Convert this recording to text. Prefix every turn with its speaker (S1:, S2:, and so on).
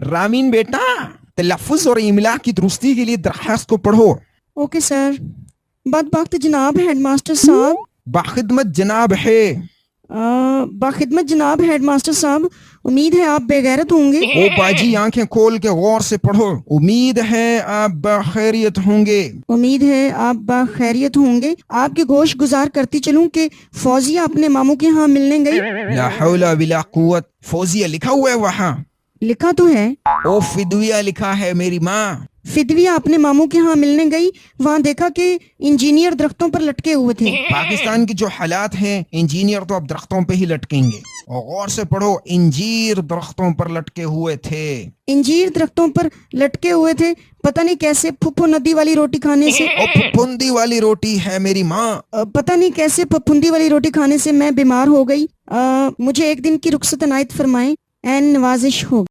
S1: रामीन बेटा, तलफ़्फ़ुज़ और इमला की दुरुस्ती के लिए दरख्वास्त को पढ़ो।
S2: Okay sir. बदबख्त जनाब हेडमास्टर साहब।
S1: बाखिदमत जनाब है।
S2: बाखिदमत जनाब हेडमास्टर साहब, उम्मीद है आप बेगैरत होंगे।
S1: ओ बाजी, आंखें खोल के गौर से पढ़ो। उम्मीद है आप बखैरियत होंगे।
S2: उम्मीद है आप बाखैरियत होंगे। आपकी गोश गुजार करती चलूं कि फौजिया अपने मामू के यहाँ मिलने गई।
S1: ला हौला विला कुव्वत। फौजिया लिखा हुआ है वहाँ।
S2: लिखा तो है।
S1: ओ फिदविया लिखा है मेरी माँ।
S2: फिदविया अपने मामू के यहाँ मिलने गई, वहाँ देखा कि इंजीनियर दरख्तों पर लटके हुए थे।
S1: पाकिस्तान के जो हालात हैं, इंजीनियर तो अब दरख्तों पे ही लटकेंगे। और गौर से पढ़ो, इंजीर दरख्तों पर लटके हुए थे।
S2: इंजीर दरख्तों पर लटके हुए थे, पता नहीं कैसे फुफ्फो नदी वाली रोटी खाने से।
S1: और फुफुंदी वाली रोटी है मेरी माँ।
S2: पता नहीं कैसे फफूंदी वाली रोटी खाने से मैं बीमार हो गई। मुझे एक दिन की रुख्सत अनायत फरमाएं, एन नवाजिश हो।